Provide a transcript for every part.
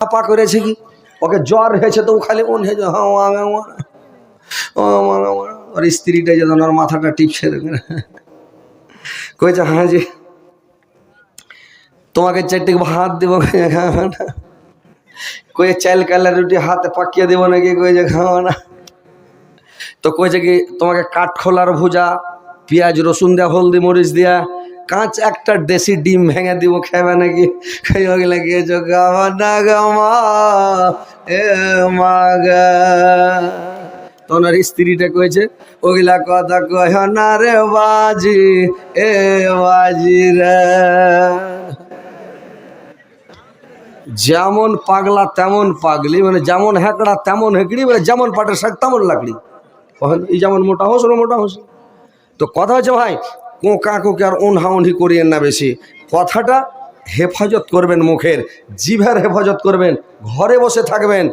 পা করেছে কি, ওকে জ্বর হয়েছে তো খালি মন হয়েছে ওর স্ত্রীটা যেন ওর মাথাটা টিপছে কয়েছে হ্যাঁ জি তোমাকে 4টি ভাত দেবো, কয়ে চাল কালা রুটি হাতে পাকিয়ে দেবো নাকি, কয়েছে খাওয়া না। তো কয়েছে কি তোমাকে কাঠখোলার ভুজা, পেঁয়াজ রসুন দেওয়া, হলদি মরিচ দেওয়া, কাঁচ একটা দেশি ডিম ভেঙে দিব, খাবে নাকি? ওগুলা গিয়েছো গাওয়া না গামা এ মাগা। তোমার স্ত্রীটা কয়েছে ওগুলা কথা কয় না রে বাজি এ বাজি রে। যেমন পাগলা তেমন পাগলি, মানে যেমন হেঁকড়া তেমন হেঁকড়ি, মানে যেমন পাটের শাক তেমন লাকড়ি। এই যেমন মোটা হোস ওরা মোটা হোস। তো কথা হচ্ছে ভাই কোঁকা কোঁকে আর উনহাউনহি করিয়েন না বেশি। কথাটা হেফাজত করবেন, মুখের জিভের হেফাজত করবেন, ঘরে বসে থাকবেন,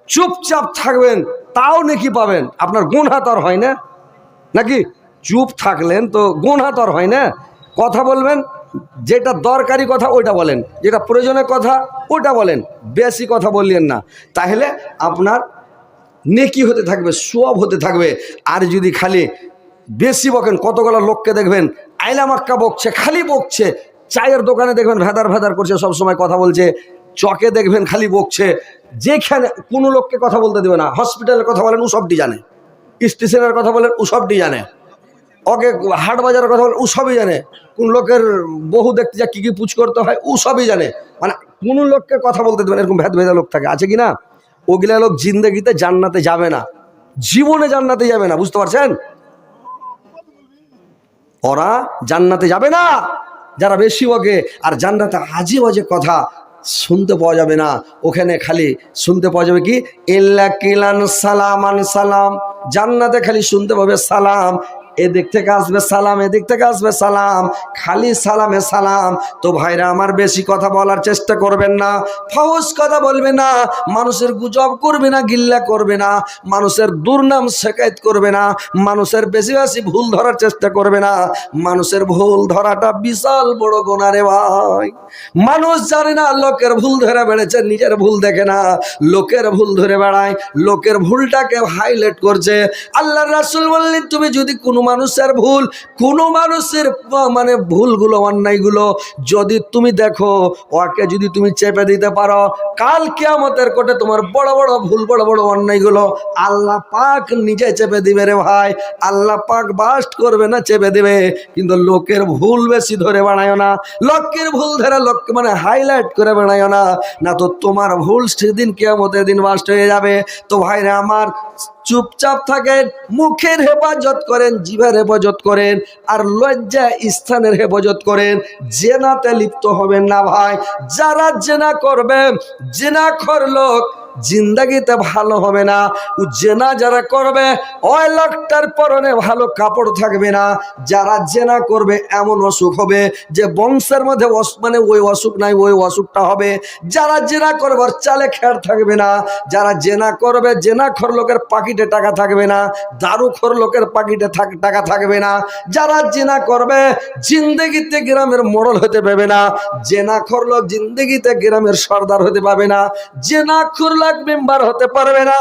চুপচাপ থাকবেন, তাও নেকি পাবেন। আপনার গুনহা তো আর হয় না নাকি? চুপ থাকলেন তো গুনহা তো আর হয় না। কথা বলবেন, যেটা দরকারি কথা ওইটা বলেন, যেটা প্রয়োজনের কথা ওইটা বলেন, বেশি কথা বললেন না, তাহলে আপনার নেকি হতে থাকবে, সওয়াব হতে থাকবে। আর যদি খালি বেশি বকেন, কতগুলো লোককে দেখবেন আইলা মাক্কা বকছে, খালি বকছে, চায়ের দোকানে দেখবেন ভেদার ভেদার করছে, সবসময় কথা বলছে, চকে দেখবেন খালি বকছে, যেখানে কোনো লোককে কথা বলতে দেবে না। হসপিটালের কথা বলেন ও সবটি জানে, স্টেশনের কথা বলেন ও সবটি জানে, ওকে হাট বাজারের কথা বলেন ও সবই জানে, কোন লোকের বহু দেখতে যা কী কী পুছ করতে হয় ও সবই জানে। মানে কোনো লোককে কথা বলতে দেবেন, এরকম ভেদ ভেদা লোক থাকে, আছে কি না? ওগুলা লোক জিন্দেগিতে জান্নাতে যাবে না, জীবনে জান্নাতে যাবে না, বুঝতে পারছেন? ওরা জান্নাতে যাবে না যারা বেশি বকে। আর জান্নাতে আজে বাজে কথা শুনতে পাওয়া যাবে না, ওখানে খালি শুনতে পাওয়া যাবে কি ইল্লা কিলান সালামান সালাম। জান্নাতে খালি শুনতে পাবে সালাম, এদিক থেকে আসবে সালাম, এদিক থেকে আসবে সালাম, খালি সালামে সালাম। তো ভাইরা আমার বেশি কথা বলার চেষ্টা করবেন না, ফাউস কথা বলবে না, মানুষের গুজব করবে না, গিল্লা করবে না, মানুষের দুর্নাম শেকায়ত করবে না, মানুষের বেশি বেশি ভুল ধরার চেষ্টা করবে না। মানুষের ভুল ধরাটা বিশাল বড় গুনাহ রে ভাই। মানুষ জানে না লোকের ভুল ধরে বেড়েছে, নিজের ভুল দেখে না, লোকের ভুল ধরে বেড়ায়, লোকের ভুলটাকে হাইলাইট করছে। আল্লাহর রাসূল বললেন তুমি যদি কোনো মানুষের ভুল, কোনো মানুষের মানে ভুলগুলো অন্যায়গুলো যদি তুমি দেখো, ওকে যদি তুমি চেপে দিতে পারো, কাল কিয়ামতের কোর্টে তোমার বড় বড় ভুল, বড় বড় অন্যায়গুলো আল্লাহ পাক নিজে চেপে দিবে রে ভাই। আল্লাহ পাক বাস্ট করবে না, চেপে দিবে। কিন্তু লোকের ভুল বেশি ধরে বানায় না, লোকের ভুল ধরে লোককে মানে হাইলাইট করে বানায় না, না তো তোমার ভুল সেদিন কিয়ামতের দিন বাস্ট হয়ে যাবে। তো ভাইরা আমার চুপচাপ থাকেন, মুখের হেফাজত করেন, জিভের হেফাজত করেন, আর লজ্জা স্থানের হেফাজত করেন। জেনাতে লিপ্ত হবেন না ভাই। যারা জেনা করবে, জেনাখোর লোক জিন্দাগিতে ভালো হবে না। ও জেনা যারা করবে ওই লোকটার পরনে ভালো কাপড় থাকবে না। যারা জেনা করবে এমন অসুখ হবে যে বংশের মধ্যে মানে ওই অসুখ নাই, ওই অসুখটা হবে। যারা জেনা করবে চালে খের থাকবে না। যারা জেনা করবে, জেনাখোর লোকের পাকিটে টাকা থাকবে না, দারুখোর লোকের পাকিটে টাকা থাকবে না। যারা জেনা করবে জিন্দেগিতে গ্রামের মোড়ল হতে পারবে না। জেনাখোর লোক জিন্দেগিতে গ্রামের সর্দার হতে পারবে না। জেনাখোর লোক মেম্বার হতে পারবে না।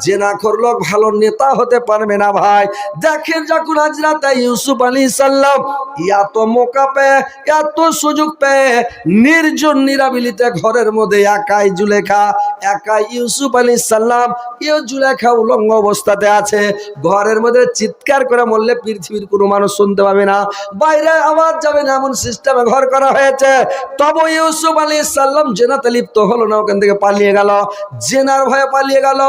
জেনাখোর লোক ভালো নেতা হতে পারবে না ভাই। দেখেন যখন হযরত ইউসুফ আলাইহিস সালাম এত মৌকা পেয়ে, এত সুযোগ পেয়ে নির্জন নিরাবিলিতে ঘরের মধ্যে একাই জুলেখা, একাই ইউসুফ আলাইহিস সালাম, জুলেখা উলঙ্গ অবস্থাতে আছে, ঘরের মধ্যে চিৎকার করে বললে পৃথিবীর কোনো মানুষ শুনতে পাবে না, বাইরে আওয়াজ যাবে না, এমন সিস্টেমে ঘর করা হয়েছে। তবে ইউসুফ আলাইহিস সালাম জেনাতে লিপ্ত হলো না, ওখান থেকে পালিয়ে গেল, জেনার ভয়ে পালিয়ে গেল।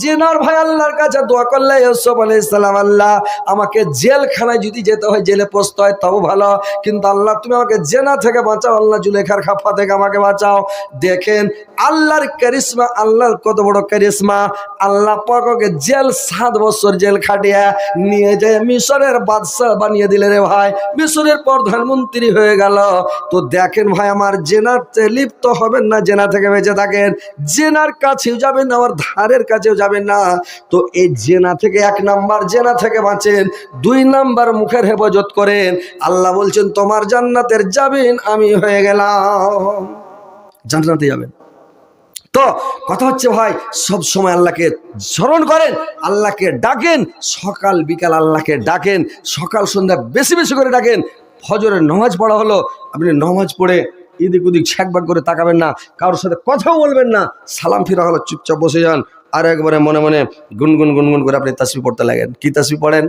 জেনার ভয়ে আল্লাহর কাছে দোয়া করলে ইউসুফ আলাইহিস সালাম, আল্লাহ আমাকে জেলখানায় যদি যেতে হয়, জেলে পোস্ত হয় তবে ভালো, কিন্তু আল্লাহ তুমি আমাকে জেনা থেকে বাঁচাও, আল্লাহ জুলেখার খাফা থেকে আমাকে বাঁচাও। দেখেন আল্লাহর কারিশমা, আল্লাহর কত বড় কারিশমা। আল্লাহ পাক ওকে জেল 7 বছর জেল খাটিয়ে নিয়ে যায় মিশরের বাদশা বানিয়ে দিলে রে ভাই, মিশরের প্রধানমন্ত্রী হয়ে গেল। তো দেখেন ভাই আমার, জেনাতে লিপ্ত হবেন না, জেনা থেকে বেঁচে থাকেন, জেনার কাছেও যাবেন না, আমার ধারের কাছেও যাবেন না। তো এই জেনা থেকে 1 নাম্বার জেনা থেকে বাঁচেন, 2 নাম্বার মুখের হেফাজত করেন। আল্লাহ বলছেন তোমার জান্নাতের যাবেন আমি হয়ে গেলাম, জান্নাতে যাবেন। তো কথা হচ্ছে ভাই, সব সময় আল্লাহকে স্মরণ করেন, আল্লাহকে ডাকেন, সকাল বিকাল আল্লাহকে ডাকেন, সকাল সন্ধ্যা বেশি বেশি করে ডাকেন। ফজরের নামাজ পড়া হলো, আপনি নামাজ পড়ে এদিক ওদিক ছ্যাকবাক করে তাকাবেন না, কারোর সাথে কথাও বলবেন না, সালাম ফিরা হলো, চুপচাপ বসে যান, আর একবারে মনে মনে গুনগুন গুনগুন করে আপনি তাসবিহ পড়তে লাগেন। কি তাসবিহ পড়েন?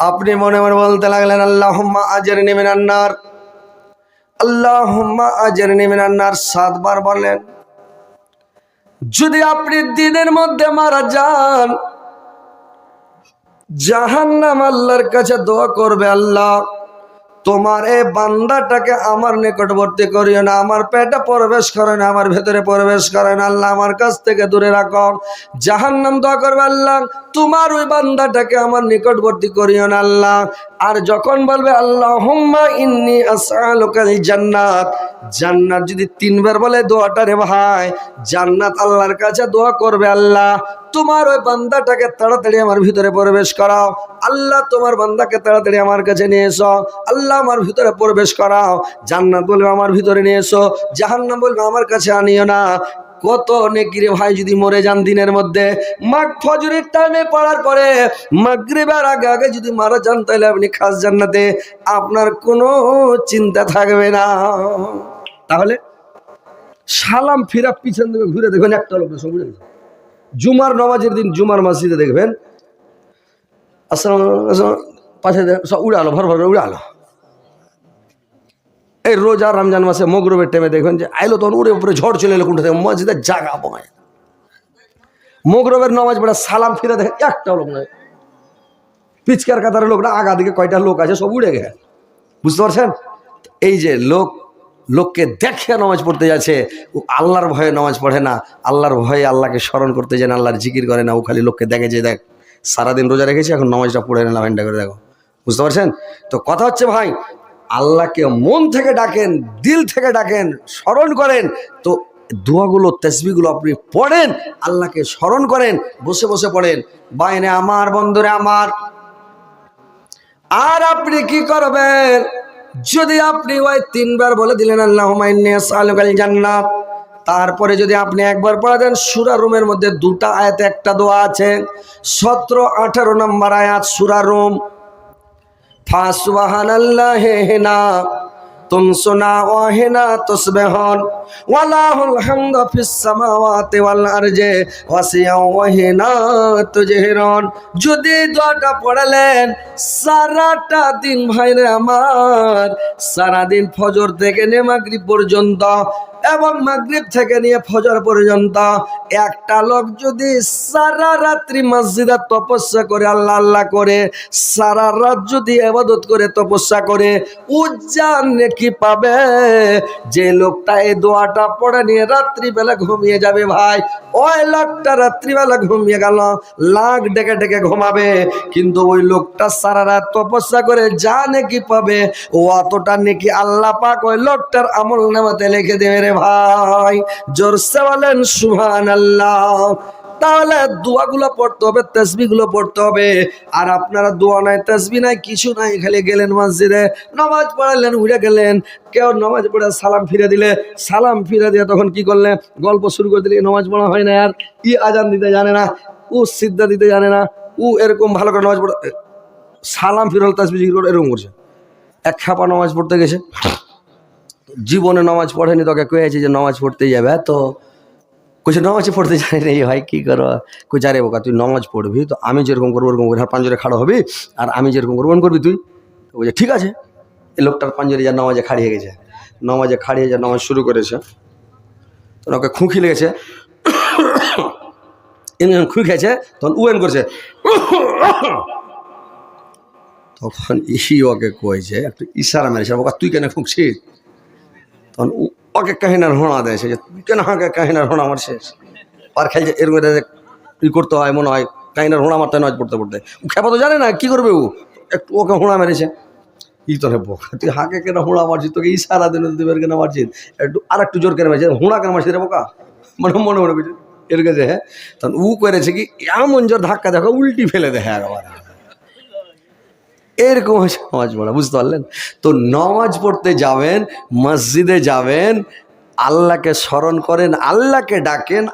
আপনি মনে মনে বলতে লাগলেন, আল্লাহুম্মা আজরিনি মিনান নার, আল্লাহুম্মা আজরিনি মিনান নার 7 বার বলেন। যদি আপনি দিনের মধ্যে মারা যান, জাহান্নাম আল্লাহর কাছে দোয়া করবে, আল্লাহ তোমার এই বান্দাটাকে আমার নিকটবর্তী করিও না, আমার পেটে প্রবেশ করে না, আমার ভেতরে প্রবেশ করে না, আল্লাহ আমার কাছ থেকে দূরে রাখো। জাহান্নাম দোয়া করবে, আল্লাহ তোমার ওই বান্দাটাকে আমার নিকটবর্তী করিও না আল্লাহ। আর যখন বলবে আল্লাহুম্মা ইন্নী আসআলুকাল জান্নাত, জান্নাত যদি 3 বার বলে দোয়াটা রে ভাই, জান্নাত আল্লাহর কাছে দোয়া করবে, আল্লাহ তোমার ওই বান্দাটাকে তাড়াতাড়ি আমার ভিতরে প্রবেশ করাও, আল্লাহ তোমার বান্দাকে তাড়াতাড়ি আমার কাছে নিয়ে এসো, আল্লাহ আমার ভিতরে প্রবেশ করাও। জান্নাত বলবে আমার ভিতরে নিয়ে এসো, জাহান্নাম বলবে আমার কাছে আনিও না। কত নেকি রে ভাই, যদি মরে যান দিনের মধ্যে, ফজরের টাইমে পড়ার পরে মাগরিবের আগে আগে যদি মারা যান, তাহলে আপনি খাস জান্নাতে, আপনার কোনো চিন্তা থাকবে না। তাহলে সালাম ফিরা পিছন দিকে ঘুরে দেখবেন একটা লোক সব উড়ে গেছে। জুমার নামাজের দিন জুমার মসজিদে দেখবেন আসসালাম পাশে সব উড়ে আলো, ভর ভর উড়ে আলো। এই রোজা রমজান মাসে মগরবের টাইমে দেখবেন যে আইলো, তখন উড়ে উপরে ঝড় চলে এলো, কোনটা থেকে মসজিদের জায়গা পায়। মগরবের নামাজ পড়া সালাম ফিরে দেখেন একটাও লোক নয়, পিচকার কাতারের লোক না, আগা দিকে কয়টা লোক আছে সব উড়ে গেছে। বুঝতে পারছেন? এই যে লোককে দেখে নামাজ পড়তে যাচ্ছে, ও আল্লাহর ভয়ে নামাজ পড়ে না, আল্লাহর ভয়ে আল্লাহকে স্মরণ করতে যায় না, আল্লাহর জিকির করে না, ও খালি লোককে দেখে যে দেখ সারাদিন রোজা রেখেছি, এখন নামাজটা পড়ে নিলাম এন্ডা করে দেখো। বুঝতে পারছেন? তো কথা হচ্ছে ভাই, আল্লাহকে মন থেকে ডাকেন, দিল থেকে ডাকেন, স্মরণ করেন। তো দোয়াগুলো তাসবিহগুলো আপনি পড়েন, আল্লাহকে স্মরণ করেন, বসে বসে পড়েন। বাইরে আমার বন্ধুরে আমার, আর আপনি কি করবেন? যদি আপনি ওই 3 বার বলে দিলেন আল্লাহুম্মা ইন্নী আসআলুকাল জান্নাত, তারপরে যদি আপনি একবার পড়ে দেন, সূরা রুমের মধ্যে 2টা আয়াতে একটা দোয়া আছে, 17-18 নম্বর আয়াত সূরা রুম। ফাসুবহানাল্লাহি হিনা তুমসুনা ওয়া হিনা তুসবিহুন ওয়ালাহুল হামদু ফিস সামাওয়াতি ওয়াল আরজি ওয়াসিয়া ওয়া হিনা তুজহিরুন। যদি দোয়াটা পড়লেন সারাটা দিন ভাইরে আমার, সারা দিন ফজর থেকে নিয়ে মাগরিব পর্যন্ত এবং মাগরিব থেকে নিয়ে ফজর পর্যন্ত একটা লোক যদি সারা রাত্রি মসজিদে তপস্যা করে, আল্লাহ আল্লাহ করে, সারা রাত যদি ইবাদত করে, তপস্যা করে, উজ্জান নেকি পাবে। যে লোকটা এই দোয়াটা পড়ে নিয়ে রাত্রিবেলা ঘুমিয়ে যাবে ভাই, ওই লোকটা রাত্রিবেলা ঘুমিয়ে গেল, লাখ ডেকে ডেকে ঘুমাবে, কিন্তু ওই লোকটা সারা রাত তপস্যা করে যা নেকি পাবে, ও অতটা নেকি আল্লাহ পাক ওই লোকটার আমল নামাতে লিখে দেবে রে ভাই। জোরসে বলেন সুবহানাল্লাহ। তাহলে দোয়াগুলো পড়তে হবে, তাসবিহগুলো পড়তে হবে। আর আপনারা দোয়া নাই, তাসবিহ নাই, কিছু নাই, খালি গেলেন মসজিদে, নামাজ পড়ালেন, উড়ে গেলেন। কেউ নামাজ পড়ে সালাম ফিরে দিলে, সালাম ফিরে দিয়ে তখন কি করলে, গল্প শুরু করে দিলে, নামাজ পড়া হয় না, আর ই আজান দিতে জানে না, ও সিদ্ধা দিতে জানে না, ও এরকম ভালো করে নামাজ পড়ে, সালাম ফিরল তাসবিহ করে এরকম করছে। এক খাপা নামাজ পড়তে গেছে, জীবনে নামাজ পড়েনি, তোকে কয়েছে যে নামাজ পড়তেই যাবে, তো কিছু নামাজ পড়তে জানি না, ভাই কী করো, কই যা রে বোকা, তুই নামাজ পড়বি তো আমি যেরকম করবো ওরকম করে, আর পাঞ্জরে খাড়ো হবি, আর আমি যেরকম করবো ওরকম করবি তুই। বলছে ঠিক আছে। এই লোকটার পাঞ্জরে যা নামাজে খাড়িয়ে গেছে, নামাজে খাড়িয়ে যা নামাজ শুরু করেছে, তো ওকে খুঁকি লেগেছে, এমনি যখন খুঁই খেয়েছে তখন উয়েন করছে, তখন ওকে কয়েছে একটু ইশারা মেরেছে, বোকা তুই কেন খুঁকছিস, তখন ওকে কাহিনার হোঁড়া দেয়, সে যে তুই কেন হাঁকে কাহিনার হোঁড়া আমার শেষ পার খাইছে, এরকম ই করতে হয় মনে হয়, কাহিনার হোঁড়া মারতে নামাজ পড়তে পড়তে, ও খেপা তো জানে না কি করবে, ও একটু ওকে হোঁড়া মেরেছে। ই তোরে বোকা, তুই হাঁকে কেন হোঁড়া মারছিস, তোকে ইশারা দিন তুই কেন মারছিস, একটু আর একটু জোর কেন মারছিস, হোঁড়া কেন মারছিস রে বোকা, মনে মনে মনে করছিস এর কাছে। হ্যাঁ, তখন ও করেছে কি এমন জোর ধাক্কা দেখো উল্টি ফেলে দেখে একবার, এরকম হচ্ছে নামাজ পড়া। বুঝতে পারলেন? তো নামাজ পড়তে যাবেন, মসজিদে যাবেন, আল্লাহকে স্মরণ করেন, আল্লাহকে ডাকেন।